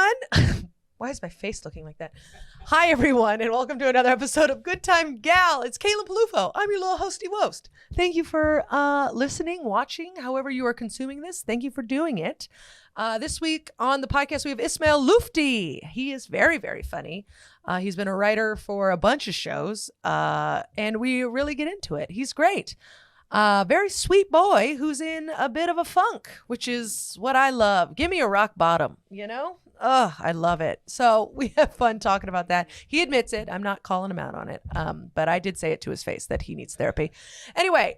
everyone. Why is my face looking like that? Hi, everyone, and welcome to another episode of Good Time Gal. It's Caitlin Peluffo. I'm your little hosty wost. Thank you for listening, watching, however you are consuming this. Thank you for doing it. This week on the podcast, we have Ismael Loufti. He is very, very funny. He's been a writer for a bunch of shows, and we really get into it. He's great. Very sweet boy who's in a bit of a funk, which is what I love. Give me a rock bottom, you know? I love it. So we have fun talking about that. He admits it. I'm not calling him out on it. But I did say it to his face that he needs therapy. Anyway,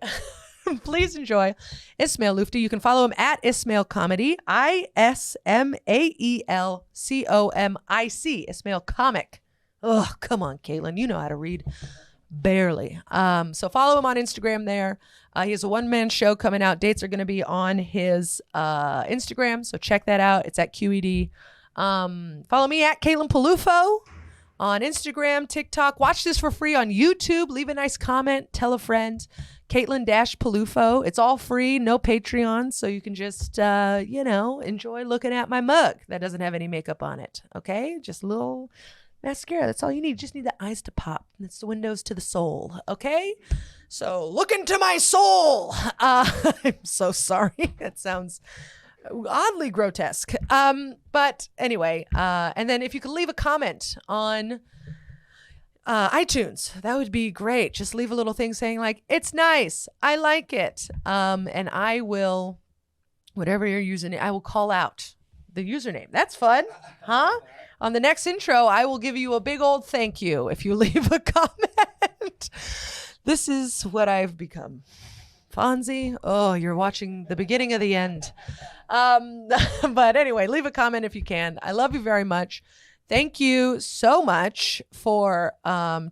please enjoy Ismael Loufti. You can follow him at Ismail Comedy, ISMAELCOMIC, Ismail Comic. Oh, come on, Caitlin. You know how to read. Barely. So follow him on Instagram there. He has a one-man show coming out. Dates are going to be on his Instagram, so check that out. It's at QED. Follow me at Caitlin Peluffo on Instagram, TikTok. Watch this for free on YouTube. Leave a nice comment. Tell a friend. Caitlin-Peluffo. It's all free. No Patreon, so you can just, enjoy looking at my mug that doesn't have any makeup on it. Okay? Just a little mascara. That's all you need. You just need the eyes to pop. It's the windows to the soul. Okay? So look into my soul. I'm so sorry. That sounds oddly grotesque. But anyway, and then if you could leave a comment on iTunes, that would be great. Just leave a little thing saying like, it's nice. I like it. And I will, whatever you're using, I will call out the username. That's fun. Huh? On the next intro, I will give you a big old thank you if you leave a comment. This is what I've become. Fonzie, oh, you're watching the beginning of the end. But anyway, leave a comment if you can. I love you very much. Thank you so much for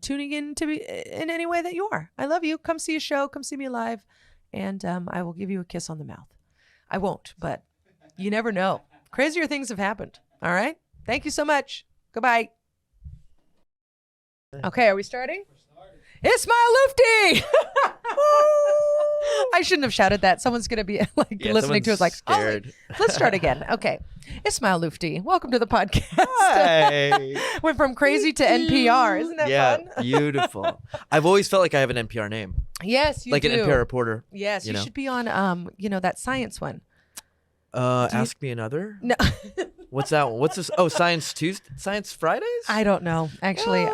tuning in to me in any way that you are. I love you. Come see a show. Come see me live. And I will give you a kiss on the mouth. I won't, but you never know. Crazier things have happened. All right? Thank you so much. Goodbye. Okay, are we starting? Ismael Loufti! I shouldn't have shouted that. Someone's going to be listening to us like, scared. Oh, let's start again. Okay. Ismael Loufti, welcome to the podcast. Hi. Went from crazy to NPR. Isn't that fun? Yeah, beautiful. I've always felt like I have an NPR name. Yes, you like do. Like an NPR reporter. Yes, you should be on, that science one. Ask me another? No. What's that one? What's this? Oh, Science Tuesday? Science Fridays? I don't know. Actually,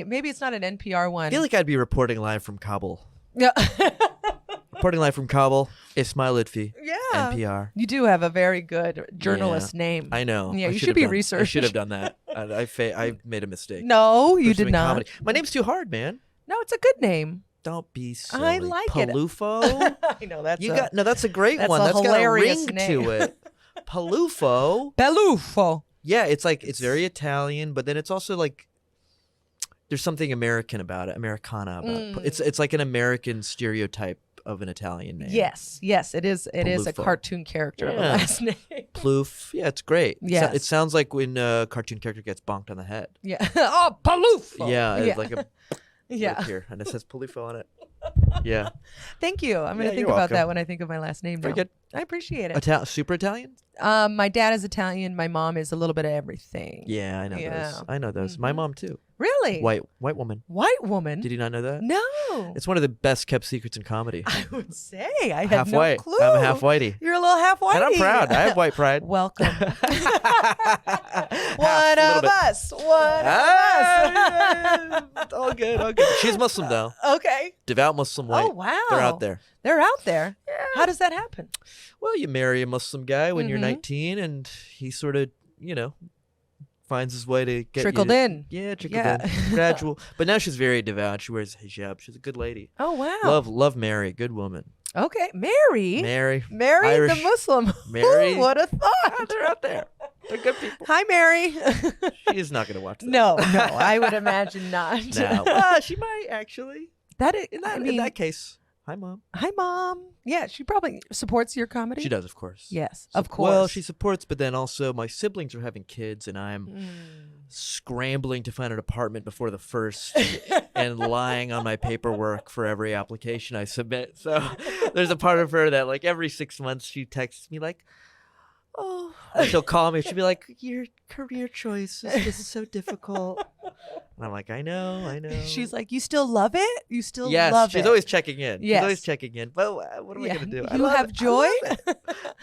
maybe it's not an NPR one. I feel like I'd be reporting live from Kabul. Yeah. Reporting live from Kabul, Ismael Loufti. Yeah. NPR. You do have a very good journalist name. I know. Yeah, you should be researched. I should have done that. I made a mistake. No, you did not. Comedy. My name's too hard, man. No, it's a good name. Don't be silly. I like Peluffo? I know that's that's a great one. That's got a ring name. to it. Peluffo. Peluffo. Yeah, it's very Italian, but then it's also like there's something American about it, Americana about it. It's like an American stereotype of an Italian name. Yes, it is. It is a cartoon character of a last name. Ploof. Yeah, it's great. Yes. It sounds like when a cartoon character gets bonked on the head. Yeah. Oh, Peluffo. Yeah, it's like a here, and it says Peluffo on it. Yeah. Thank you. I'm going to think about that when I think of my last name now. Very good. I appreciate it. Super Italian? My dad is Italian. My mom is a little bit of everything. Yeah, I know those. I know those. My mom too. Really? White woman. White woman? Did you not know that? No. It's one of the best kept secrets in comedy. I would say. I had no white. clue. I'm half whitey. You're a little half whitey. And I'm proud. I have white pride. Welcome. One of us. One of us. All good. She's Muslim though. Okay. Devout Muslim white. Oh, wow. They're out there. They're out there? Yeah. How does that happen? Well, you marry a Muslim guy when you're 19 and he sort of, finds his way to get trickled in. Yeah, trickled in. Gradual. But now she's very devout. She wears hijab. She's a good lady. Oh, wow. Love Mary. Good woman. Okay. Mary? Mary Irish, the Muslim. Mary. What a thought. They're out there. They're good people. Hi, Mary. She's not going to watch this. No, I would imagine not. No. Well, she might actually. In that case. Hi, Mom. Hi, Mom. Yeah, she probably supports your comedy. She does, of course. Yes, of course. Well, she supports, but then also my siblings are having kids, and I'm scrambling to find an apartment before the first and lying on my paperwork for every application I submit. So there's a part of her that, like, every 6 months she texts me, like, Oh. And she'll call me. She'll be like, your career choice is so difficult. And I'm like, I know. She's like, you still love it? You still yes, love it? she's always checking in. Yes. She's always checking in. But what am I going to do? You have joy?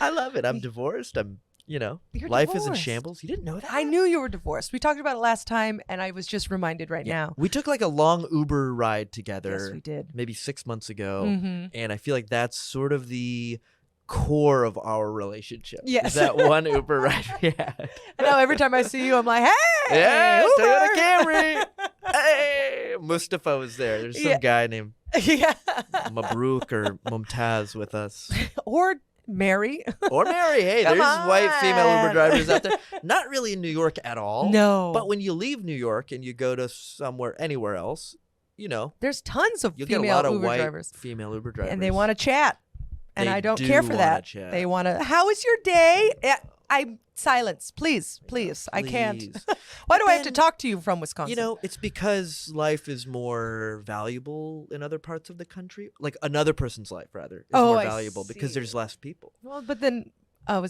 I love it. I'm divorced. I'm, You're life is in divorced. shambles. You didn't know that? I knew you were divorced. We talked about it last time, and I was just reminded right now. We took like a long Uber ride together. Yes, we did. Maybe 6 months ago. Mm-hmm. And I feel like that's sort of the core of our relationship. Yes. Is that one Uber ride we had. I know every time I see you, I'm like, hey, Yeah, Uber. Toyota Camry. Hey, Mustafa was there. There's some guy named Yeah. Mabruk or Mumtaz with us. Or Mary. Or Mary. Hey, Come there's white female on. Uber drivers out there. Not really in New York at all. No. But when you leave New York and you go to anywhere else, There's tons of you'll get a female lot of Uber white drivers. female Uber drivers. And they want to chat. And They I don't do care for wanna that. chat. They want to, how was your day? Silence, please. I can't. Please. Why do I have to then, talk to you from Wisconsin? It's because life is more valuable in other parts of the country. Like another person's life, rather, is more I valuable because see. there's less people. Well, but then So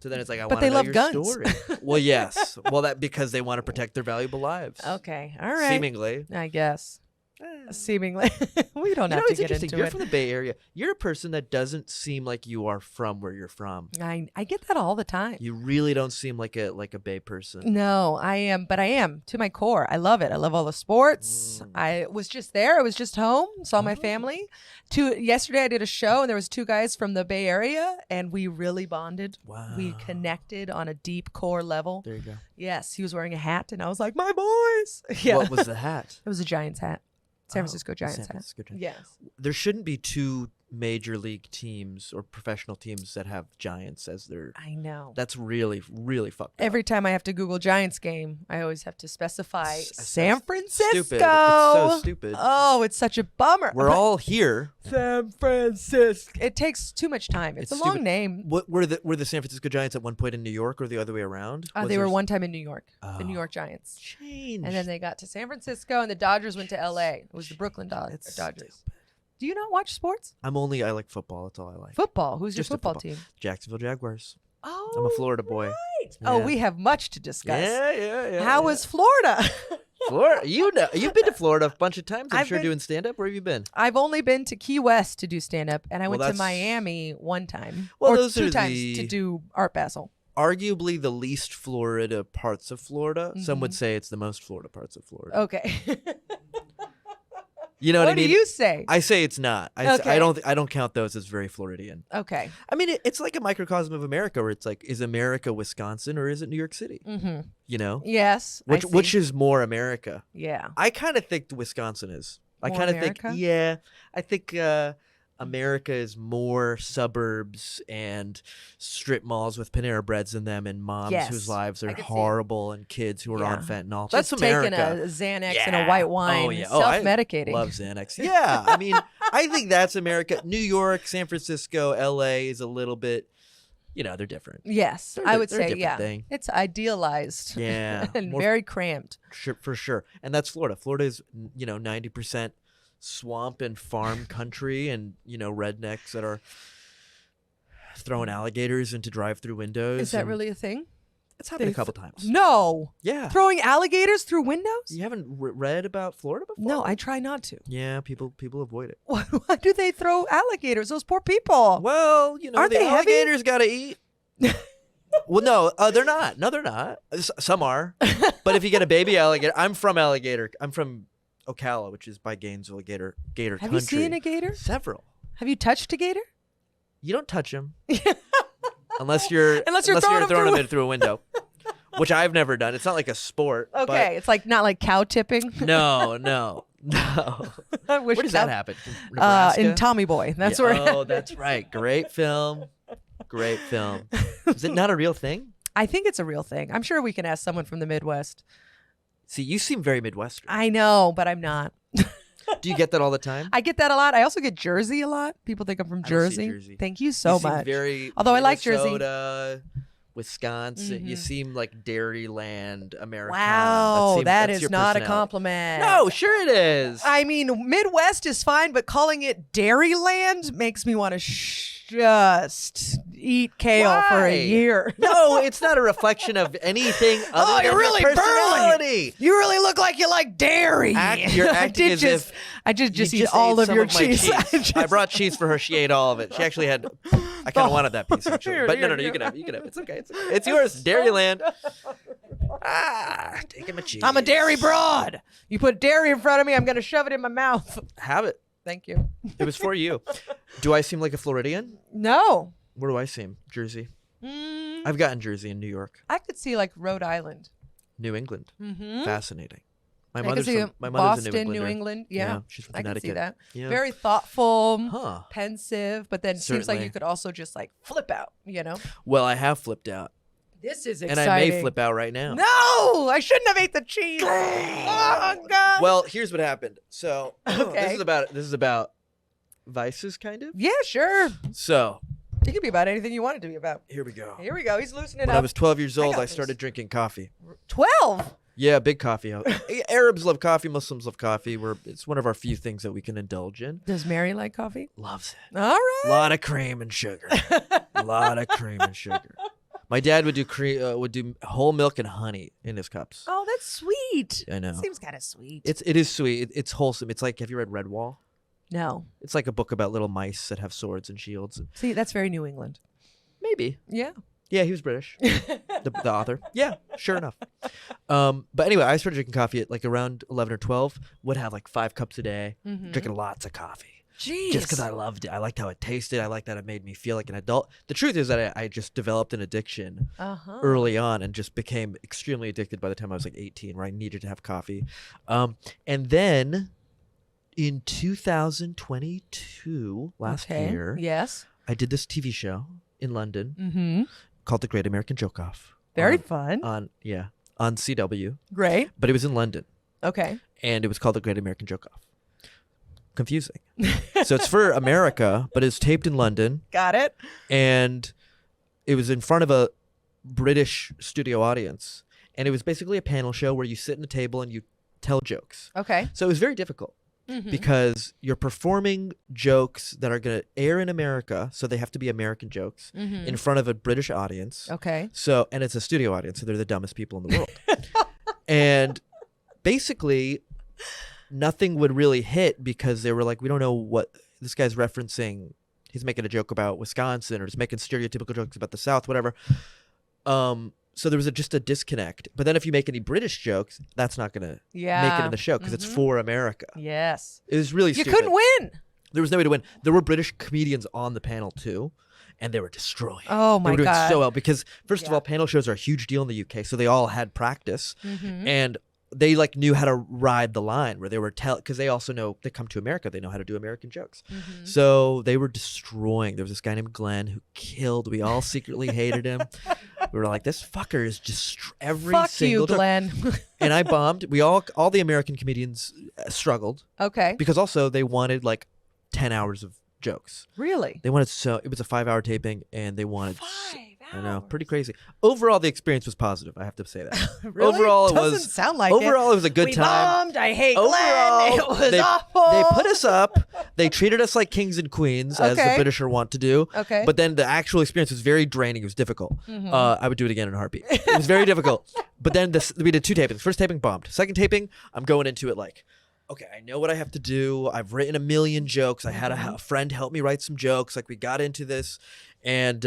then it's like, I But want they to know love your guns. story. Well, yes. Well, that because they want to protect their valuable lives. okay, all right. Seemingly. I guess. Eh. Seemingly. We don't have it's to get interesting. into You're it. from the Bay Area. You're a person that doesn't seem like you are from where you're from. I get that all the time. You really don't seem like a Bay person. No, I am, but I am to my core. I love it. I love all the sports. I was just there. I was just home, saw my family. Yesterday I did a show and there was 2 guys from the Bay Area and we really bonded. Wow. We connected on a deep core level. There you go. Yes, he was wearing a hat and I was like, my boys. Yeah. What was the hat? It was a Giants hat. San Francisco Oh, Giants San hat. Francisco Giants. Yes. There shouldn't be 2 major league teams or professional teams that have Giants as their. I know. That's really, really fucked up. Every time I have to Google Giants game, I always have to specify It's San Francisco. Stupid. It's so stupid. Oh, it's such a bummer. We're all here. San Francisco. It takes too much time. It's a long stupid. name. What were the San Francisco Giants at one point in New York or the other way around? Was They were there one time in New York, the New Oh. York Giants. change? And then they got to San Francisco, and the Dodgers went to L.A. It was the Brooklyn Dodgers. It's Do you not watch sports? I like football. That's all I like. Football. Who's Just your a football football. team? Jacksonville Jaguars. Oh, I'm a Florida boy. right. Oh, Yeah. we have much to discuss. Yeah. How was Florida? Florida? You've been to Florida a bunch of times. I'm I've sure been- doing stand up. Where have you been? I've only been to Key West to do stand up, and I Well, went to that's- Miami one time. Well, or those 2 are times the- to do Art Basel. Arguably the least Florida parts of Florida. Some would Mhm. say it's the most Florida parts of Florida. Okay. You know what I What mean? do you say? I say it's not. Okay. I don't count those as very Floridian. Okay. I mean, it's like a microcosm of America, where it's like, is America Wisconsin or is it New York City? Mm-hmm. You know, Yes. which is more America? Yeah. I kind of think Wisconsin is. I More kind of think, America? yeah, I think America is more suburbs and strip malls with Panera Breads in them and moms Yes, whose lives I are could see it. horrible and kids who are on Yeah. fentanyl. Just That's taking America. a Xanax and Yeah. a white wine, Oh, yeah. Oh, I self-medicating. Love Xanax. Yeah, I mean, I think that's America. New York, San Francisco, LA is a little bit, they're different. Yes, They're I di- would they're a say, different yeah. thing. It's idealized. Yeah, and more- very cramped. For sure. And that's Florida. Florida is, 90% swamp and farm country and, rednecks that are throwing alligators into drive-through windows. Is that and really a thing? It's happened they a couple times. No. Yeah. Throwing alligators through windows? You haven't read about Florida before? No, I try not to. Yeah, people avoid it. Why do they throw alligators? Those poor people. Well, Aren't the they heavy? alligators got to eat. Well, no, they're not. No, they're not. Some are. But if you get a baby alligator, I'm from Ocala, which is by Gainesville, gator Have country. you seen a gator? Several. Have you touched a gator? You don't touch them unless you're throwing throwing them them through a window, which I've never done. It's not like a sport. Okay, it's like not like cow tipping. But no. I wish Where does cow- that happen? Nebraska? in Tommy Boy. That's Yeah, where. Oh, that's right. Great film. Is it not a real thing? I think it's a real thing. I'm sure we can ask someone from the Midwest. See, you seem very Midwestern. I know, but I'm not. Do you get that all the time? I get that a lot. I also get Jersey a lot. People think I'm from I don't see Jersey. Jersey. Thank you so You seem much. very Although I like Jersey. Minnesota, Wisconsin. You Mhm. seem like Dairyland, Americana. Wow, that that's is your not a personality. compliment. No, sure it is. I mean, Midwest is fine, but calling it Dairyland makes me want to shh. just eat kale for Why? a year. No, it's not a reflection of anything other than you're really your personality. burly. You really look like you like dairy. You're acting as if I just you eat all ate of some your my cheese. I brought cheese for her. She ate all of it. She actually had. I kind of wanted that piece actually, but no, you can have it. You can have it. It's okay. It's yours. Dairyland. Taking my cheese. I'm a dairy broad. You put dairy in front of me, I'm gonna shove it in my mouth. Have it. Thank you. It was for you. Do I seem like a Floridian? No. Where do I seem? Jersey. I've gotten Jersey in New York. I could see like Rhode Island. New England. Mm-hmm. Fascinating. My I could mother's see from Boston, a New England. Yeah, she's from I can see Connecticut. that. Yeah. Very thoughtful, Huh. pensive, but then seems like Certainly. you could also just like flip out, Well, I have flipped out. This is And exciting. I may flip out right now. No, I shouldn't have ate the cheese. Oh God. Well, here's what happened. So Okay. this is about vices, kind of. Yeah, sure. So It could be about anything you want it to be about. here we go. Here we go. He's loosening When up. I was 12 years old, got I this. started drinking coffee. 12. Yeah, big coffee. Arabs love coffee. Muslims love coffee. It's one of our few things that we can indulge in. Does Mary like coffee? Loves it. All right. A lot of cream and sugar. A lot of cream and sugar. My dad would do whole milk and honey in his cups. Oh, that's sweet. I know. Seems kind of sweet. It is sweet. It's wholesome. It's like, have you read Redwall? No. It's like a book about little mice that have swords and shields. See, that's very New England. Maybe. Yeah. Yeah, he was British. the author. Yeah, sure enough. But anyway, I started drinking coffee at like around 11 or 12. Would have like 5 cups a day, drinking lots of coffee. Jeez. Just because I loved it. I liked how it tasted. I liked that it made me feel like an adult. The truth is that I just developed an addiction early on and just became extremely addicted by the time I was like 18, where I needed to have coffee. And then in 2022, last year, Yes. I did this TV show in London called The Great American Joke Off. Very fun. On CW, Great. but it was in London, Okay. and it was called The Great American Joke Off. Confusing. So it's for America, but it's taped in London, Got it. and it was in front of a British studio audience, and it was basically a panel show where you sit at a table and you tell jokes. Okay. So it was very difficult. Because you're performing jokes that are going to air in America, so they have to be American jokes in front of a British audience. Okay. So, and it's a studio audience, so they're the dumbest people in the world. And basically, nothing would really hit because they were like, we don't know what this guy's referencing. He's making a joke about Wisconsin, or he's making stereotypical jokes about the South, whatever. So there was just a disconnect. But then if you make any British jokes, that's not going to make it in the show because it's for America. Yes. It was really You stupid. couldn't win. There was no way to win. There were British comedians on the panel too, and they were destroying. Oh, my They were doing God. so well because first of Yeah. all, panel shows are a huge deal in the UK, so they all had practice, and they like knew how to ride the line where they were because they also know they come to America, they know how to do American jokes. So they were destroying. There was this guy named Glenn who killed. We all secretly hated him. We were like, this fucker is just every Fuck single you, joke. Glenn. And I bombed. We all the American comedians struggled Okay. because also they wanted like 10 hours of jokes. Really? They wanted it was a 5-hour taping, and they wanted 5 I know, pretty crazy. Overall, the experience was positive. I have to say that. Really? Overall, it Doesn't sound like overall, it was a good we time. bombed. I hate Overall, Glenn. It was they, awful. they put us up. They treated us like kings and queens, as the Okay. British are wont to do. Okay. But then the actual experience was very draining. It was difficult. I would do it again in a heartbeat. It was very difficult. But then we did 2 tapings. First taping bombed. Second taping, I'm going into it like, okay, I know what I have to do. I've written a million jokes. I had a friend help me write some jokes. Like, we got into this, and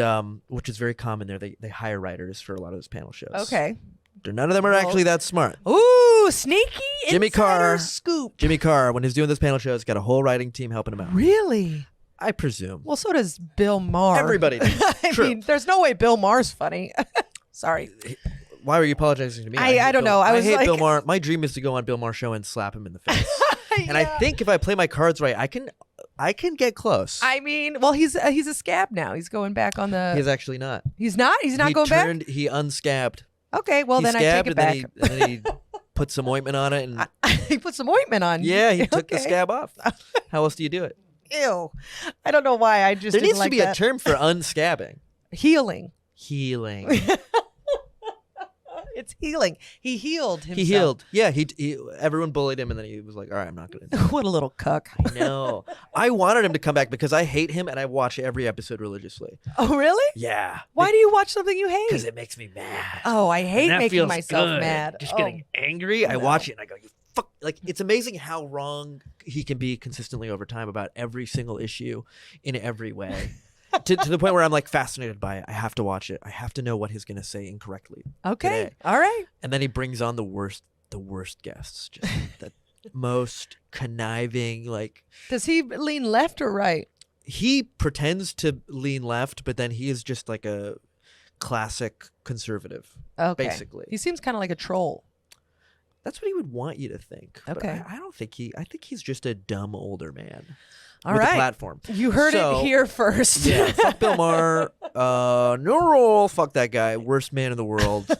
which is very common there. They hire writers for a lot of those panel shows. Okay. None of them are actually that smart. Ooh, sneaky Jimmy insider Carr. scoop. Jimmy Carr, when he's doing those panel shows, got a whole writing team helping him out. Really? I presume. Well, so does Bill Maher. Everybody does. I True. mean, there's no way Bill Maher's funny. Sorry. Why were you apologizing to me? I hate don't Bill- know. I was hate like- Bill Maher. My dream is to go on Bill Maher's show and slap him in the face. And I think if I play my cards right, I can get close. I mean, well, he's a scab now. He's going back on the. He's actually not. He's not. He's not going back. He unscabbed. Okay. Well, He then I take scabbed, it and back. then he put some ointment on it, and He put some ointment on. yeah, he took the Okay. scab off. How else do you do it? Ew. I don't know why. I just There didn't needs like to be that. a term for unscabbing. Healing. Healing. It's healing. He healed himself. He healed. Yeah, he everyone bullied him, and then he was like, all right, I'm not going to do it. What a little cuck. I know. I wanted him to come back because I hate him, and I watch every episode religiously. Oh, really? Yeah. Why do you watch something you Because hate? it makes me mad. Oh, I hate And that making feels myself good. mad. Just getting angry. I watch it, and I go, you fuck. Like, it's amazing how wrong he can be consistently over time about every single issue in every way. to the point where I'm like fascinated by it. I have to watch it. I have to know what he's going to say incorrectly. Okay. Today. All right. And then he brings on the worst guests. Just the most conniving, like. Does he lean left or right? He pretends to lean left, but then he is just like a classic conservative. Okay. Basically. He seems kind of like a troll. That's what he would want you to think. But Okay. I don't think I think he's just a dumb older man. All with right. a platform. You heard So- it here first. Yeah, fuck Bill Maher. No role. Fuck that guy. Worst man in the world.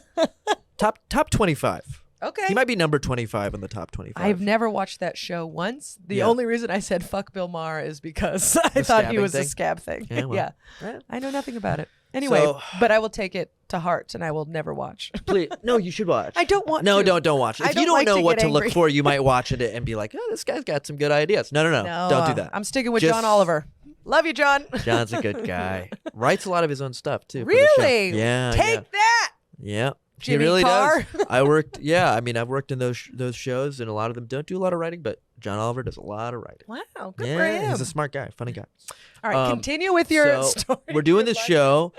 Top 25. Okay. He might be number 25 in the top 25. I've never watched that show once. The Yeah. only reason I said fuck Bill Maher is because I The thought he scabbing was a thing? scab thing. Yeah, well. Eh. I know nothing about it. Anyway, So- but I will take it to heart and I will never watch. Please, no, you should watch. I don't want No, to. don't watch it. I If don't you don't like know to what get to look angry. for, you might watch it and be like, oh, this guy's got some good ideas. No, No, don't do that. I'm sticking with Just- John Oliver. Love you, John. John's a good guy. Writes a lot of his own stuff too. for the show. Really? Yeah. Take that. Yeah. He Jimmy really Carr. does. I worked. Yeah. I mean, I've worked in those shows, and a lot of them don't do a lot of writing, but John Oliver does a lot of writing. Wow, good Yeah, for him. he's a smart guy, funny guy. All right, continue with your so story. We're doing this show,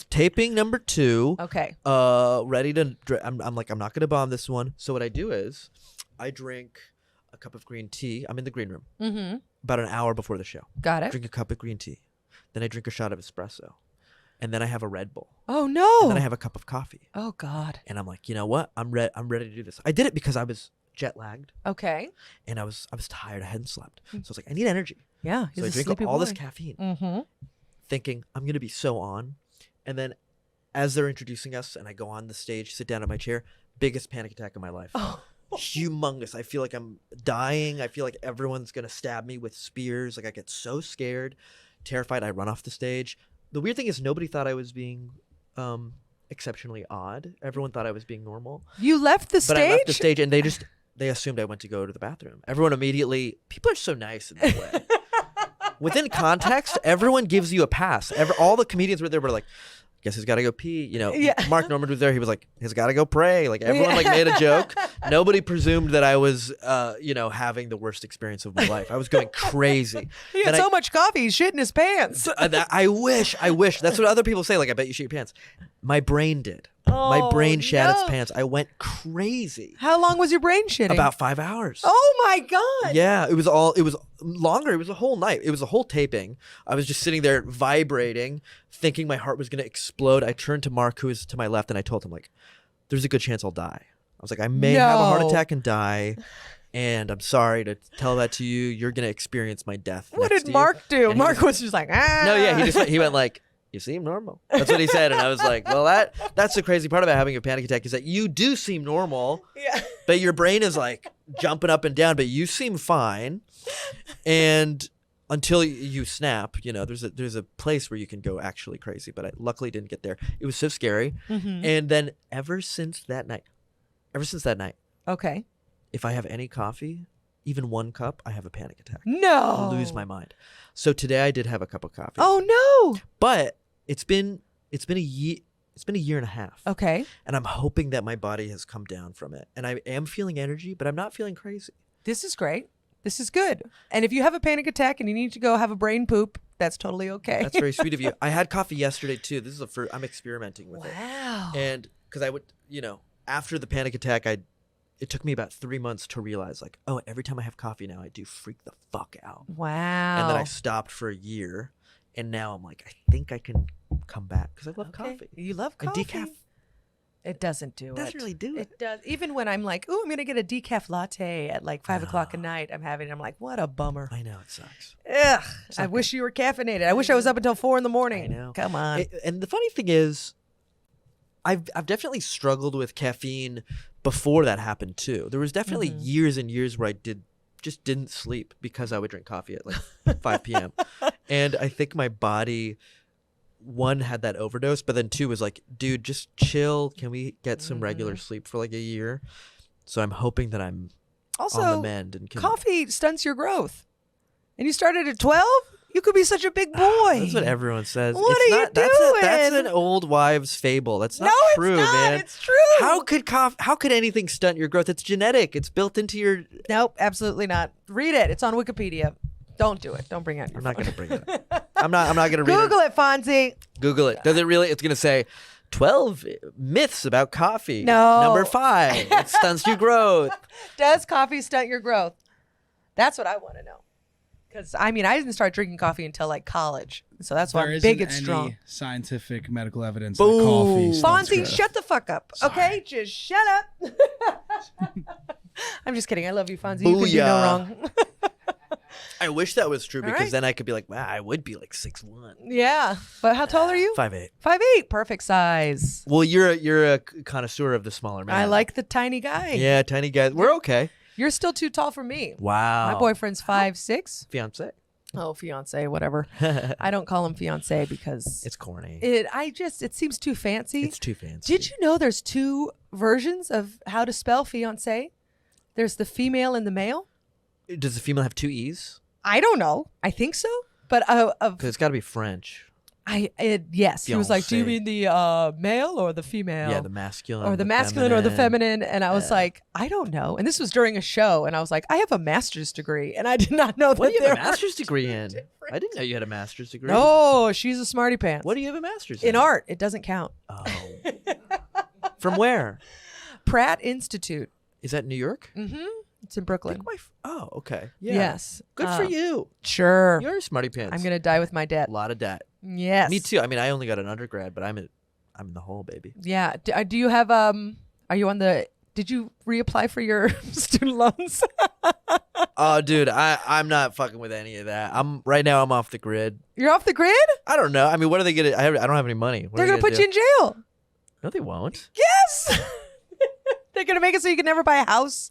taping number 2. Okay. Ready to. I'm like, I'm not gonna bomb this one. So what I do is, I drink a cup of green tea. I'm in the green room. Mm-hmm. About an hour before the show. Got it. Drink a cup of green tea. Then I drink a shot of espresso. And then I have a Red Bull. Oh no. And then I have a cup of coffee. Oh God. And I'm like, you know what? I'm ready to do this. I did it because I was jet lagged Okay. and I was tired. I hadn't slept. So I was like, I need energy. Yeah. He's So I a drink sleepy up all boy. this caffeine, Mm-hmm. thinking I'm gonna be so on. And then as they're introducing us and I go on the stage, sit down in my chair, biggest panic attack of my life. Oh. Humongous. I feel like I'm dying. I feel like everyone's gonna stab me with spears. Like I get so scared, terrified. I run off the stage. The weird thing is nobody thought I was being exceptionally odd. Everyone thought I was being normal. You left the But stage. I left the stage and they assumed I went to go to the bathroom. Everyone immediately, people are so nice in that way. Within context, everyone gives you a pass. All the comedians were there were like, guess he's got to go pee. You know, Yeah. Mark Normand was there. He was like, he's got to go pray. Like everyone like made a joke. Nobody presumed that I was, having the worst experience of my life. I was going crazy. He had Then so much coffee, he's shitting his pants. I wish. That's what other people say. Like, I bet you shit your pants. My brain did. My Oh, brain shat its no. pants. I went crazy. How long was your brain shitting? About 5 hours. Oh my God. Yeah, it was longer. It was a whole night. It was a whole taping. I was just sitting there vibrating, thinking my heart was going to explode. I turned to Mark, who was to my left, and I told him, like, there's a good chance I'll die. I was like, I may have a heart No. attack and die, and I'm sorry to tell that to you. You're going to experience my death. What next did to you." Mark do? And he Mark was just like, ah. No, yeah, he went like, you seem normal. That's what he said. And I was like, well, that's the crazy part about having a panic attack is that you do seem normal, Yeah. but your brain is like jumping up and down, but you seem fine. And until you snap, there's a place where you can go actually crazy, but I luckily didn't get there. It was so scary. Mm-hmm. And then ever since that night, Okay. if I have any coffee, even one cup, I have a panic attack. No. I lose my mind. So today I did have a cup of coffee. Oh no. But it's been a year. It's been a year and a half. Okay. And I'm hoping that my body has come down from it. And I am feeling energy, but I'm not feeling crazy. This is great. This is good. And if you have a panic attack and you need to go have a brain poop, that's totally okay. That's very sweet of you. I had coffee yesterday too. This is the first I'm experimenting with it. Wow. And because I would, after the panic attack, it took me about 3 months to realize, like, oh, every time I have coffee now, I do freak the fuck out. Wow. And then I stopped for a year. And now I'm like, I think I can come back because I love coffee. You love And coffee. decaf. It doesn't do it. Doesn't really do it. It does. Even when I'm like, oh, I'm going to get a decaf latte at like 5 o'clock at night, I'm like, what a bummer. I know, it sucks. Ugh. I not wish you were caffeinated. I wish I was up until 4 a.m. I know. Come on. And the funny thing is, I've definitely struggled with caffeine before that happened too. There was definitely years and years where I just didn't sleep because I would drink coffee at like 5 p.m. And I think my body one, had that overdose, but then two was like, dude, just chill. Can we get some regular sleep for like a year? So I'm hoping that I'm Also, on the mend. And coffee stunts your growth. And you started at 12? You could be such a big boy. That's what everyone says. What It's are not, you doing? That's an old wives' fable. That's not true, it's not. man. It's true. How could anything stunt your growth? It's genetic. It's built into your. Nope, absolutely not. Read it. It's on Wikipedia. Don't do it. Don't bring it. I'm not going to bring it up. I'm not going to read Google it, Fonzie. Google it. Does it really? It's going to say 12 myths about coffee. No. Number 5. It stunts your growth. Does coffee stunt your growth? That's what I want to know. Because, I mean, I didn't start drinking coffee until like college. So that's why I'm big and strong. There isn't any scientific medical evidence Boom. that coffee stunts Fonzie, growth. shut the fuck up. Sorry. Okay? Just shut up. I'm just kidding. I love you, Fonzie. You can do no Booyah. wrong. I wish that was true All because right. then I could be like, wow, I would be like 6'1". Yeah. But how tall are you? 5'8". 5'8". Perfect size. Well, you're a connoisseur of the smaller man. I like the tiny guy. Yeah, tiny guys. We're okay. You're still too tall for me. Wow. My boyfriend's 5'6". Fiance. Oh, fiance, whatever. I don't call him fiance because It's corny. it seems too fancy. It's too fancy. Did you know there's 2 versions of how to spell fiance? There's the female and the male. Does the female have 2 E's? I don't know. I think so. But Because it's got to be French. yes, he was like, "Do you Fiancé. mean the male or the female?" Yeah, the masculine. or the masculine or the feminine. And I was like, I don't know. And this was during a show, and I was like, I have a master's degree, and I did not know that What do you there have a were master's degree in? different- I didn't know you had a master's degree. No, she's a smarty pants. What do you have a master's in art? It doesn't count. Oh. From where? Pratt Institute. Is that New York? Mm-hmm. It's in Brooklyn. Oh, okay. Yeah. Yes. Good for you. Sure. You're a smarty pants. I'm gonna die with my debt. A lot of debt. Yes. Me too. I mean, I only got an undergrad, but I'm in the hole, baby. Yeah. Do you have are you on the? Did you reapply for your student loans? Oh, dude, I'm not fucking with any of that. I'm off the grid. You're off the grid. I don't know. I mean, what are they gonna? I don't have any money. What They're are gonna they put you in jail. No, they won't. Yes. They're gonna make it so you can never buy a house.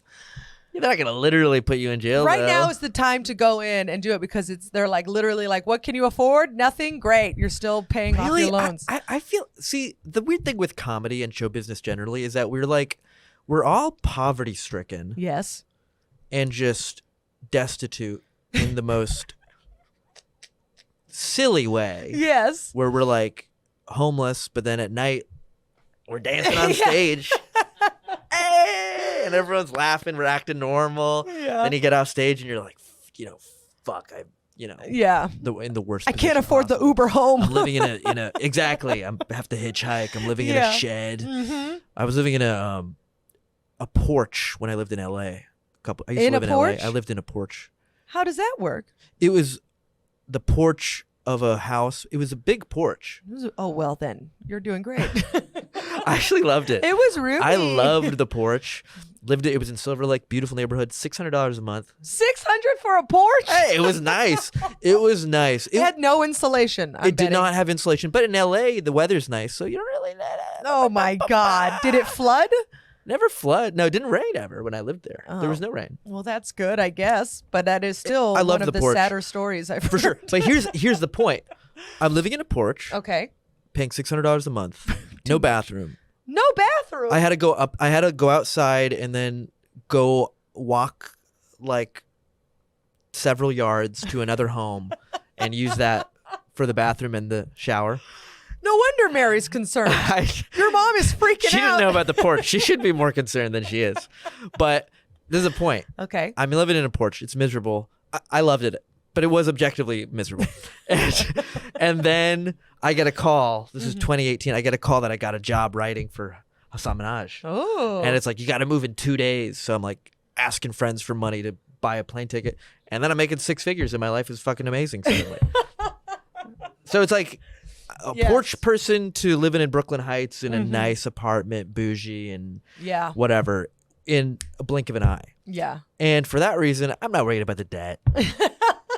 They're not gonna literally put you in jail. Right though. now is the time to go in and do it because they're like literally like, what can you afford? Nothing. Great. You're still paying off your loans. I feel. See, the weird thing with comedy and show business generally is that we're all poverty stricken Yes. and just destitute in the most silly way. Yes. Where we're like homeless, but then at night we're dancing on Yeah. stage. Hey! And everyone's laughing, we're acting normal. Yeah. Then you get off stage and you're like, fuck, Yeah. in the worst. I can't position afford the possible. Uber home. I'm living in a exactly. I have to hitchhike. I'm living in Yeah. a shed. Mm-hmm. I was living in a porch when I lived in LA. I used In to a live in porch? LA. I lived in a porch. How does that work? It was the porch of a house. It was a big porch. Oh, well then. You're doing great. I actually loved it. It was roomy. I loved the porch. It was in Silver Lake, beautiful neighborhood. $600 a month. $600 for a porch? Hey, it was nice. It was nice. It had no insulation. It did not have insulation, but in LA the weather's nice, so you don't really. Oh my God. Did it flood? Never flood. No, it didn't rain ever when I lived there. There was Oh. no rain. Well, that's good, I guess. But that is still I love one of the the porch. sadder stories I've For sure. But here's the point. I'm living in a porch, Okay. paying $600 a month, no bathroom. No bathroom. I had to go outside and then go walk like several yards to another home and use that for the bathroom and the shower. No wonder Mary's concerned. Your mom is freaking She out. didn't know about the porch. She should be more concerned than she is. But there's a point. Okay. I'm living in a porch. It's miserable. I loved it, but it was objectively miserable. and then I get a call. This is 2018. I get a call that I got a job writing for Hassan Minaj. Oh. And it's like, you got to move in 2 days. So I'm like asking friends for money to buy a plane ticket. And then I'm making 6 figures and my life is fucking amazing suddenly. So it's like a Yes. porch person to living in Brooklyn Heights in a nice apartment, bougie and Yeah. whatever, in a blink of an eye. Yeah. And for that reason, I'm not worried about the debt.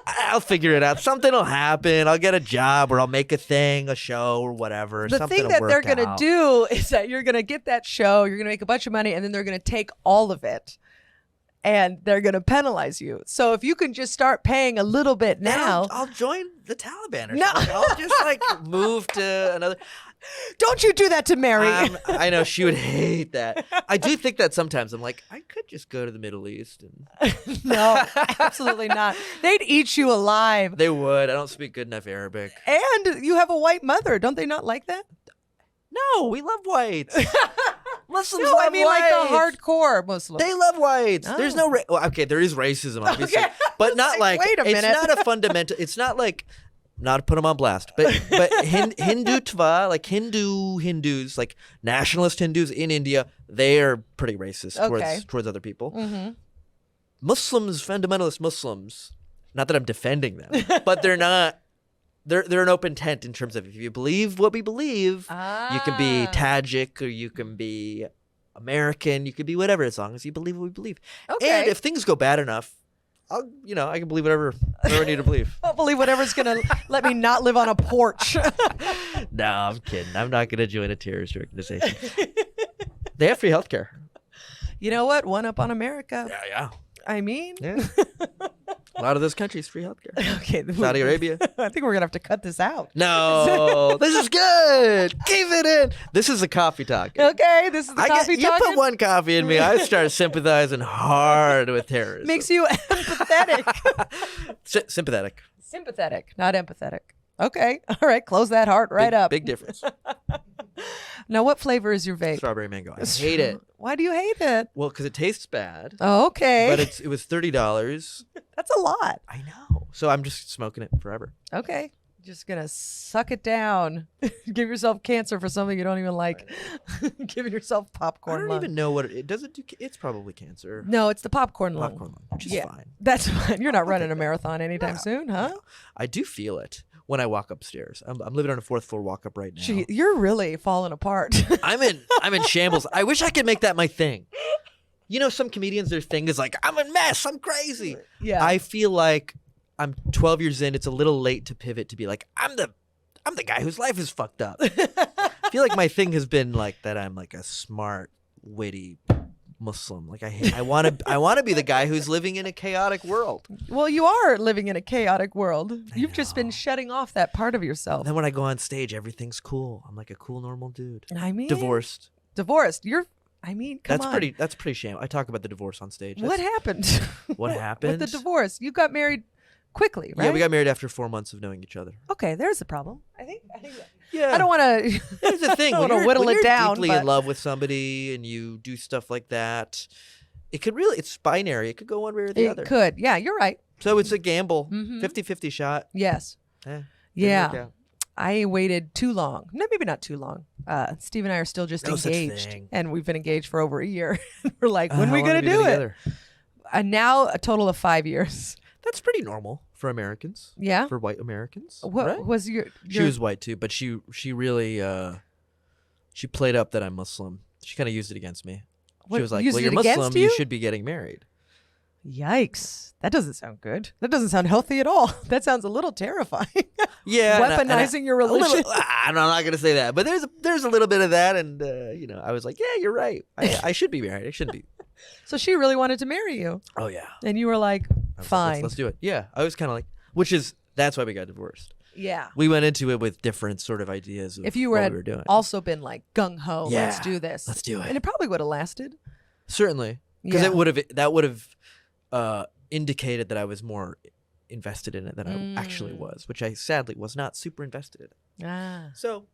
I'll figure it out. Something will happen. I'll get a job or I'll make a thing, a show or whatever. The Something thing will that work they're going to out. do is that you're going to get that show, you're going to make a bunch of money, and then they're going to take all of it and they're going to penalize you. So if you can just start paying a little bit now. I'll join the Taliban or No. something. I'll just like move to another. Don't you do that to Mary. I know she would hate that. I do think that sometimes. I'm like, I could just go to the Middle East and No, absolutely not. They'd eat you alive. they would. I don't speak good enough Arabic. And you have a white mother. Don't they not like that? No, we love whites. Muslims No, love I mean like the whites. hardcore Muslims. They love whites. Oh. There's no well, okay. There is racism, obviously, Okay. but not like wait a it's minute. not a fundamental. It's not like not to put them on blast, but Hindutva, like Hindus, like nationalist Hindus in India, they are pretty racist Okay. towards other people. Mm-hmm. Muslims, fundamentalist Muslims. Not that I'm defending them, but they're not. They're an open tent in terms of if you believe what we believe, you can be Tajik or you can be American, you can be whatever as long as you believe what we believe. Okay. And if things go bad enough, I can believe whatever I need to believe. I'll believe whatever's going to let me not live on a porch. No, I'm kidding. I'm not going to join a terrorist organization. They have free healthcare. You know what? One up on America. Yeah. I mean, Yeah. A lot of those countries free healthcare. okay. Saudi Arabia. I think we're going to have to cut this out. No, this is good. Keep it in. This is a coffee talk. Okay, this is the coffee You talking. put one coffee in me, I start sympathizing hard with terrorism. Makes you empathetic. Sympathetic. Sympathetic, not empathetic. Okay, all right. Close that heart right up. Big difference. Now, what flavor is your vape? Strawberry mango. I hate it. Why do you hate it? Well, because it tastes bad. Oh, okay, But it was $30. that's a lot. I know. So I'm just smoking it forever. Okay, just gonna suck it down. Give yourself cancer for something you don't even like. Giving yourself I popcorn don't lung. even know what it doesn't do. It's probably cancer. No, it's the popcorn lung. Popcorn lung, which is Yeah. fine. That's fine. You're not running a that. marathon anytime No, soon, huh? no. I do feel it when I walk upstairs. I'm living on a 4th floor walk up right now. Gee, you're really falling apart. I'm in shambles. I wish I could make that my thing. You know, some comedians, their thing is like, I'm a mess. I'm crazy. Yeah. I feel like I'm 12 years in. It's a little late to pivot to be like, I'm the guy whose life is fucked up. I feel like my thing has been like that. I'm like a smart, witty Muslim. Like I want to be the guy who's living in a chaotic world. Well, you are living in a chaotic world. You've just been know. shutting off that part of yourself. And then when I go on stage, everything's cool. I'm like a cool, normal dude. I mean, Divorced. Divorced. Come That's on. pretty shame. I talk about the divorce on stage. What That's- happened? What happened? with the divorce? You got married quickly, right? Yeah, we got married after 4 months of knowing each other. Okay, there's the problem. I think Yeah. I don't want to. Here's the thing. I When don't wanna you're, whittle when it you're down, deeply but- in love with somebody and you do stuff like that, it's binary. It could go one way or the It other. could. Yeah, you're right. So it's a gamble. Mhm. 50-50 shot. Yes. Eh, didn't work Yeah. out. I waited too long. No, maybe not too long. Steve and I are still just No such engaged, thing. and we've been engaged for over a year. We're like, when How are we long gonna have you do been it? together? And now a total of 5 years. That's pretty normal for Americans. Yeah. For white Americans. What right? was your? She was white too, but she really she played up that I'm Muslim. She kind of used it against me. What, She was like, used "Well, it you're against Muslim. you? You should be getting married." Yikes! That doesn't sound good. That doesn't sound healthy at all. That sounds a little terrifying. Yeah, Weaponizing your religion. I'm not gonna say that, but there's a little bit of that, and I was like, yeah, you're right. I should be married. I shouldn't be. So she really wanted to marry you, Oh yeah. and you were like, I was like, fine. let's do it. Yeah, I was kind of like, that's why we got divorced. Yeah. We went into it with different sort of ideas of If you what had we were doing. also been like gung ho, let's Yeah, do this. let's do it. And it probably would have lasted. Certainly, because Yeah. that would have indicated that I was more invested in it than I actually was, which I sadly was not super invested in it. Ah. So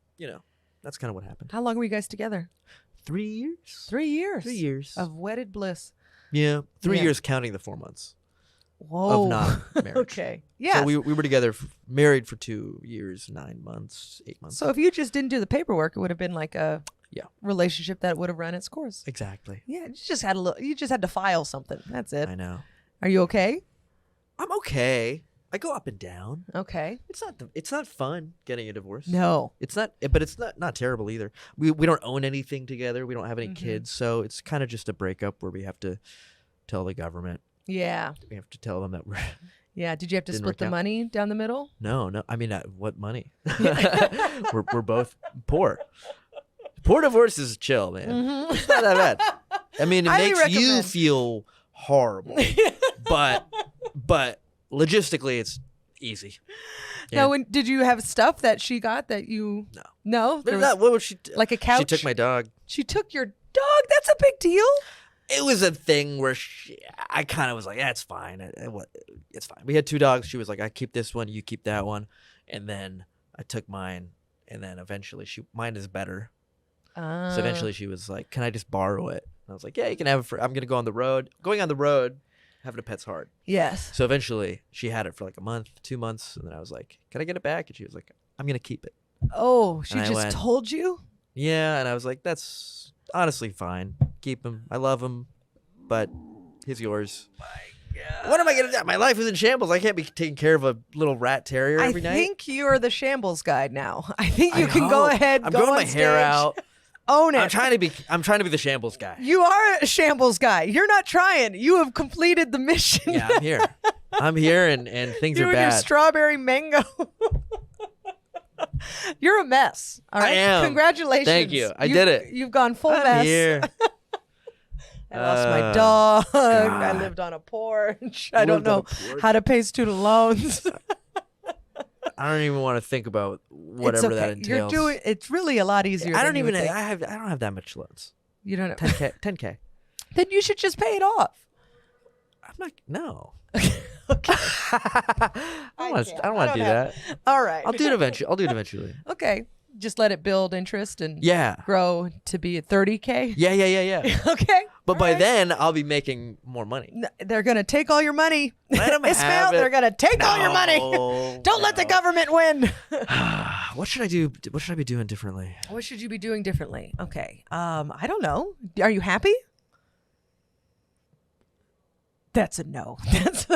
that's kind of what happened. How long were you guys together? 3 years. 3 years. 3 years. Of wedded bliss. Yeah, 3 Yeah. years counting the 4 months Whoa. of non-marriage. Okay. Yeah. So we were together, married for 2 years, 9 months, 8 months. So if you just didn't do the paperwork, it would have been like a Yeah. relationship that would have run its course. Exactly. Yeah, you just had you just had to file something. That's it. I know. Are you okay? I'm okay. I go up and down. Okay. It's not fun getting a divorce. No. It's not, but it's not terrible either. We don't own anything together. We don't have any Mhm. kids, so it's kind of just a breakup where we have to tell the government. Yeah. We have to tell them that we're Yeah. Did you have to Didn't split work the out. money down the middle? no. I mean, what money? we're both poor. Poor divorce is chill, man. Mhm. It's not that bad. I mean, it Highly makes you recommend. feel horrible. but logistically, it's easy. Now, did you have stuff that she got that you? No. There was What was she? like a couch. She took my dog. She took your dog. That's a big deal. It was a thing where I kind of was like, yeah, it's fine. It's fine. We had 2 dogs. She was like, I keep this one, you keep that one. And then I took mine. And then eventually mine is better. So eventually she was like, can I just borrow it? And I was like, yeah, you can have it I'm going to go on the road. Going on the road, having a pet's hard. Yes. So eventually she had it for like a month, 2 months. And then I was like, can I get it back? And she was like, I'm going to keep it. Oh, she And I just went, told you? Yeah. And I was like, that's honestly fine. Keep him. I love him. But he's yours. What am I going to do? My life is in shambles. I can't be taking care of a little rat terrier every night. I think you're the shambles guy now. I think you can go ahead. I'm go growing on my hair stage, out. Own it. I'm trying to be the shambles guy. You are a shambles guy. You're not trying. You have completed the mission. Yeah, I'm here. I'm here, and things you are and your bad. strawberry mango. You're a mess. All right. I am. Congratulations. Thank you. I did it. You've gone full I'm mess. here. I lost my dog. I lived on a porch. I don't Lived on know a porch. how to pay student loans. I don't even want to think about whatever it's okay. that entails. You're doing. It's really a lot easier. I than don't you even. would think. I don't have that much loans. You don't know. 10K. 10K. Then you should just pay it off. I'm not. No. Okay. I don't want to do that. All right. I'll do it eventually. Okay. Just let it build interest and Yeah. grow to be at 30K. Yeah. Okay. But All by right. then, I'll be making more money. They're going to take all your money. Let 'em Ismail, have it. they're going to take all your money. No, Don't let the no. government win. What should I do? What should I be doing differently? What should you be doing differently? Okay. I don't know. Are you happy? That's a no. That's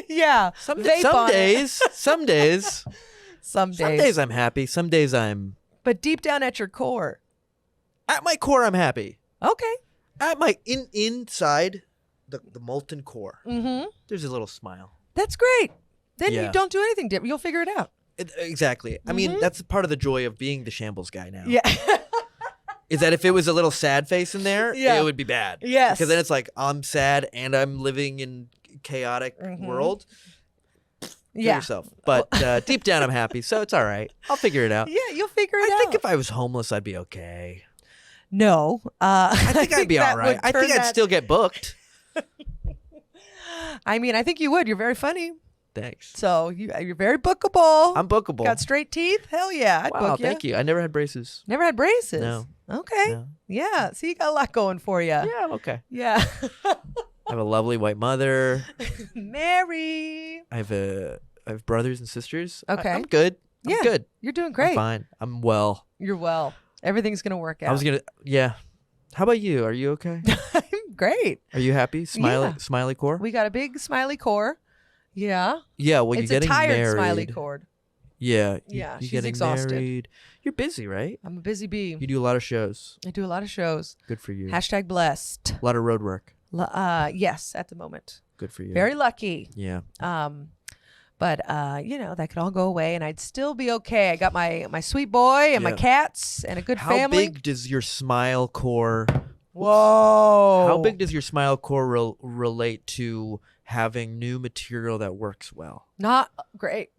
yeah. Some Vape on it. days, some days, Some some days. days I'm happy. Some days I'm But deep down at your core. at my core. I'm happy. Okay. At my inside the molten core. Mm-hmm. There's a little smile. That's great. Then you Yeah. don't do anything different. You'll figure it out. Exactly. I mean, that's part of the joy of being the shambles guy now. Yeah. Is that if it was a little sad face in there, Yeah. it would be bad. Yes. Because then it's like I'm sad and I'm living in chaotic world. Kill Yeah. yourself. But deep down, I'm happy, so it's all right. I'll figure it out. Yeah, you'll figure it I out. think if I was homeless, I'd be okay. No. I think I'd be that all right. would I think turn I'd that- still get booked. I mean, I think you would. You're very funny. Thanks. So you're very bookable. I'm bookable. Got straight teeth? Hell yeah. I'd Wow, book you. thank you. I never had braces. Never had braces? No. Okay. No. Yeah. So you got a lot going for you. Yeah, I'm okay. Yeah. I have a lovely white mother. Mary. I have brothers and sisters. Okay. I'm good. I'm Yeah. good. You're doing I'm great. fine. I'm well. You're well. Everything's going to work out. I was gonna. Yeah. How about you? Are you okay? I'm great. Are you happy? Smiley core. We got a big smiley core. Yeah. Yeah. Well, It's you're a getting tired married. smiley cord. Yeah. Yeah, You're she's getting exhausted. married. You're busy, right? I'm a busy bee. You do a lot of shows. I do a lot of shows. Good for you. Hashtag blessed. A lot of road work. Yes, at the moment. Good for you. Very lucky. Yeah. But that could all go away and I'd still be okay. I got my sweet boy and my Yeah. cats and a good How family. big does your smile core? Whoa. How big does your smile core relate to having new material that works well? Not great.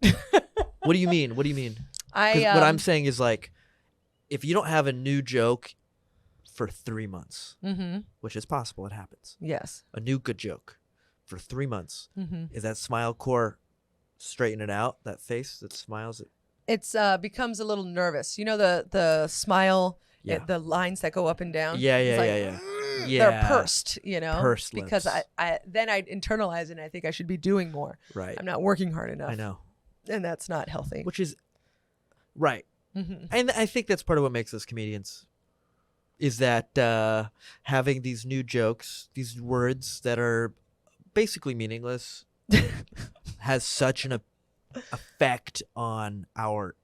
What do you mean? What do you mean? 'Cause what I'm saying is like, if you don't have a new joke for 3 months, which is possible, it happens. Yes. A new good joke for 3 months. Mm-hmm. Is that smile core straighten it out? That face that smiles? It's becomes a little nervous. You know the smile, Yeah. the lines that go up and down. Yeah, It's like, yeah. They're pursed, Pursed because lips. I then I internalize it and I think I should be doing more. Right. I'm not working hard enough. I know. And that's not healthy. Which is right. Mm-hmm. And I think that's part of what makes us comedians is that having these new jokes, these words that are basically meaningless has such an effect on our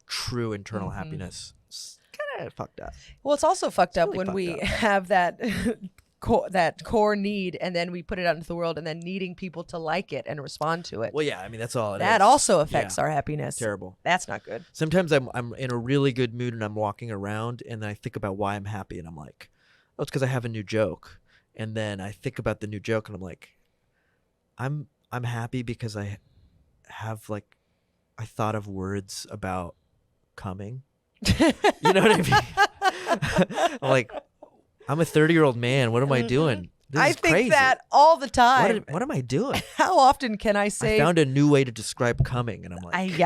true internal happiness. It's kind of fucked up. Well, it's also fucked up really when fucked we up. have that core need and then we put it out into the world and then needing people to like it and respond to it. Well, yeah, I mean, that's all it is. That also affects Yeah. our happiness. Terrible. That's not good. Sometimes I'm in a really good mood and I'm walking around and then I think about why I'm happy and I'm like, oh, it's because I have a new joke. And then I think about the new joke and I'm like, I'm happy because I have like, I thought of words about coming. You know what I mean? I'm like, I'm a 30-year-old man. What am I doing? This I is think crazy. that all the time. What am I doing? How often can I say? I found a new way to describe coming, and I'm like,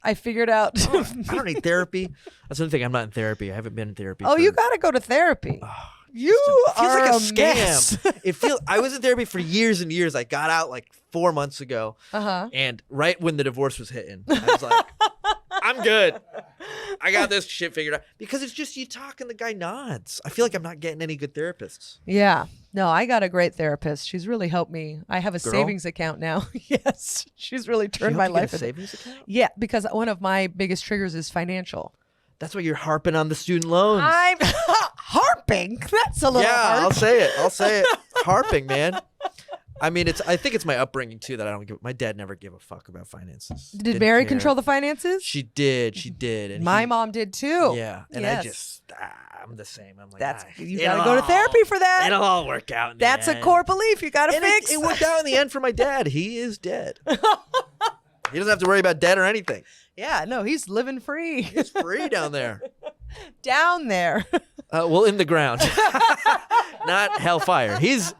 I figured out. I don't need therapy. That's the thing. I'm not in therapy. I haven't been in therapy. Oh, you got to go to therapy. You It feels are like a mess. scam. I was in therapy for years and years. I got out like 4 months ago, and right when the divorce was hitting, I was like, I'm good. I got this shit figured out. Because it's just you talk and the guy nods. I feel like I'm not getting any good therapists. Yeah. No, I got a great therapist. She's really helped me. I have a Girl? savings account now. Yes. She's really turned She my helped you life. get a savings account? Yeah, because one of my biggest triggers is financial. That's why you're harping on the student loans. I'm harping. That's a little hard. I'll say it. Harping, man. I mean, I think it's my upbringing too that I don't give. My dad never gave a fuck about finances. Did Didn't Mary care. control the finances? She did. And My mom did too. Yeah, and Yes. I'm the same. I'm like, You got to go to therapy for that. It'll all work out. That's a core belief you got to And fix. it worked out in the end for my dad. He is dead. He doesn't have to worry about debt or anything. Yeah, no, he's living free. He's free down there. Down there. Well, in the ground, not hellfire. He's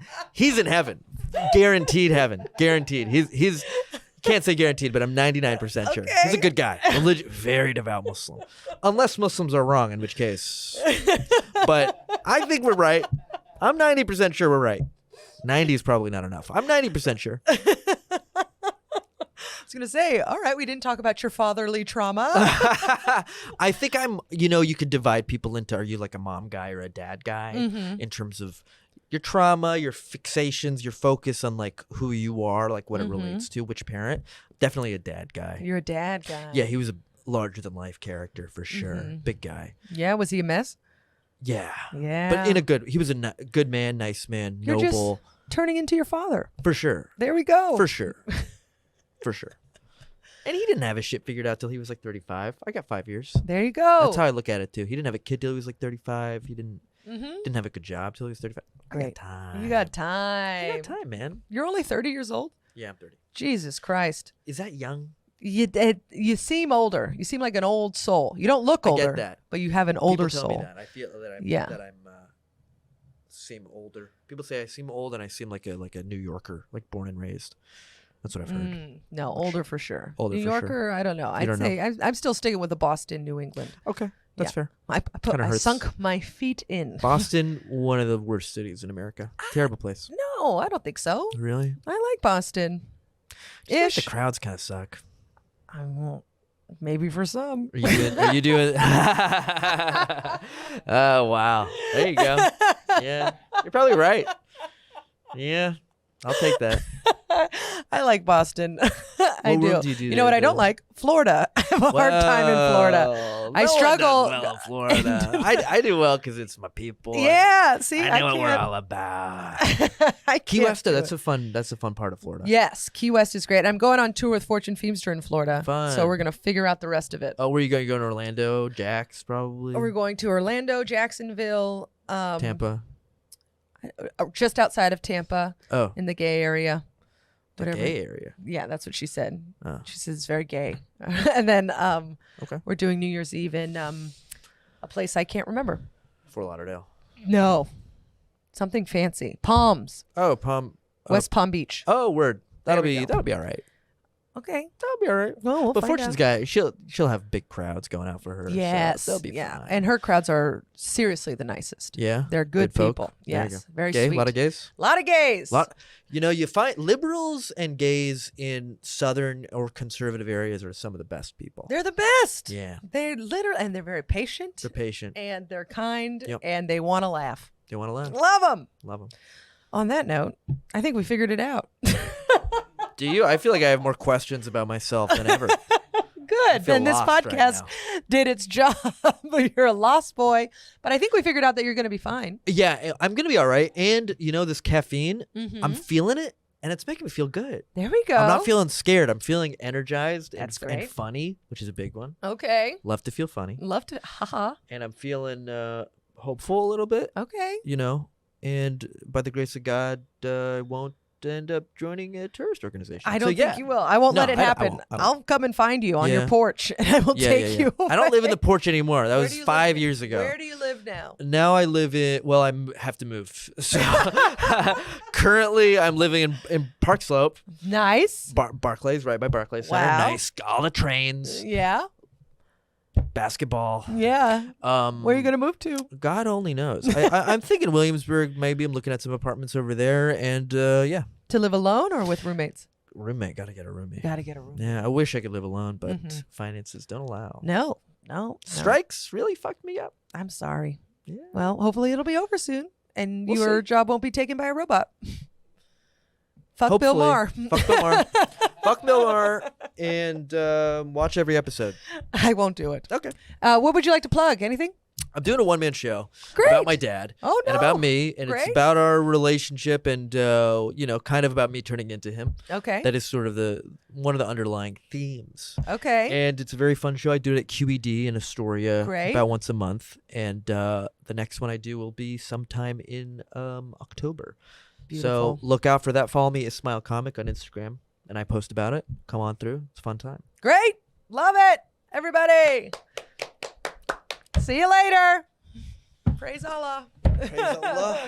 in heaven, guaranteed heaven, guaranteed. He's can't say guaranteed, but I'm 99% sure. He's a good guy, very devout Muslim, unless Muslims are wrong, in which case. But I think we're right. I'm 90% sure we're right. 90 is probably not enough. I'm 90% sure. I was going to say, all right, we didn't talk about your fatherly trauma. I think you could divide people into, are you like a mom guy or a dad guy in terms of your trauma, your fixations, your focus on like who you are, like what it relates to, which parent. Definitely a dad guy. You're a dad guy. Yeah, he was a larger than life character for sure. Big guy. Yeah, was he a mess? Yeah. Yeah. But he was a good man, nice man, You're noble. just turning into your father. For sure. There we go. For sure. For sure. And he didn't have his shit figured out till he was like 35. I got 5 years. There you go. That's how I look at it too. He didn't have a kid till he was like 35. He didn't have a good job till he was 35. Great. I got time. You got time. I got time, man. You're only 30 years old? Yeah, I'm 30. Jesus Christ. Is that young? You seem older. You seem like an old soul. You don't look older. I get that. But you have an older People tell soul. me that. I feel that I'm seem older. People say I seem old and I seem like a New Yorker, like born and raised. That's what I've heard. No, older for sure. Older New for Yorker, sure. I don't know. I'd say I'm still sticking with the Boston, New England. Okay, that's fair. I Kinda hurts. sunk my feet in. Boston, one of the worst cities in America. Terrible place. No, I don't think so. Really? I like Boston. Just like Ish. the crowds kind of suck. I won't. Maybe for some. Are you doing? Oh wow! There you go. Yeah, you're probably right. Yeah, I'll take that. I like Boston. I What do. room do you do know there, what I don't Bill? like? Florida. I have a hard time in Florida. I struggle. Well, Florida. I do well because it's my people. Yeah. See, I know what we're can't- all about. I Key can't West, do that's it. a fun part of Florida. Yes, Key West is great. I'm going on tour with Fortune Feimster in Florida. Fun. So we're going to figure out the rest of it. Oh, where are you going? You going to Orlando, Jax, probably. We're going to Orlando, Jacksonville, Tampa. just outside of Tampa Oh, in the gay area. the Whatever. gay area. Yeah, that's what she said. Oh. She says it's very gay. And then Okay. we're doing New Year's Eve in a place I can't remember. Fort Lauderdale. No. Something fancy. Palms. Oh, Palm. West Palm Beach. Oh, word. There we go. That'll be all right. Okay. That'll be all right. Well, we'll But find Fortune's out. guy, she'll have big crowds going out for her. Yes. so they'll be yeah. fine. And her crowds are seriously the nicest. Yeah, They're good folk. people. There you Yes. go. Very Gay, sweet. a lot of gays. A lot of gays. You find liberals and gays in southern or conservative areas are some of the best people. They're the best. Yeah, They're literally, and they're very patient. they're patient. And they're kind. Yep. And they want to laugh. They want to laugh. Love them. Love them. On that note, I think we figured it out. Do you? I feel like I have more questions about myself than ever. Good. feel Then this lost right podcast did its job. You're a lost boy. But I think we figured out that you're going to be fine. Yeah, I'm gonna be all right. And this caffeine, I'm feeling it, and it's making me feel good. There we go. I'm not feeling scared. I'm feeling energized That's and great. funny, which is a big one. Okay. Love to feel funny. Love to. Haha. And I'm feeling hopeful a little bit, Okay. you know, and by the grace of God, I won't end up joining a terrorist organization. I don't So, think you will. I won't No, let it I happen. won't. I'll come and find you on your Yeah. porch, and I will take you. I don't live in the away. porch anymore. That Where was do you 5 live? years ago. Where do you live now? Now I live in. Well, I have to move. So currently, I'm living in Park Slope, Nice. Barclays, right by Barclays Center. Wow. Nice, all the trains, Yeah. basketball. Yeah. Where Where are you gonna move to? God only knows. I'm thinking Williamsburg. Maybe I'm looking at some apartments over there, and yeah, To live alone or with roommates? roommate. Got to get a roommate. Got to get a roommate. Yeah, I wish I could live alone, but Mhm. finances don't allow. No. No. Strikes really fucked me up. I'm sorry. Yeah. Well, hopefully it'll be over soon, and We'll your see. job won't be taken by a robot. Fuck Bill Hopefully. Maher. Fuck Bill Maher. Fuck Bill Maher, and watch every episode. I won't do it. Okay. What would you like to plug? Anything? I'm doing a one-man show Great. about my dad. Oh, no. And about me, and Great. it's about our relationship, and you know, kind of about me turning into him. Okay. That is sort of one of the underlying themes. Okay. And it's a very fun show. I do it at QED in Astoria Great. about once a month, and the next one I do will be sometime in October. Beautiful. So look out for that. Follow me, Ismail Comic, on Instagram, and I post about it. Come on through. It's a fun time. Great. Love it. Everybody. See you later. Praise Allah. Praise Allah.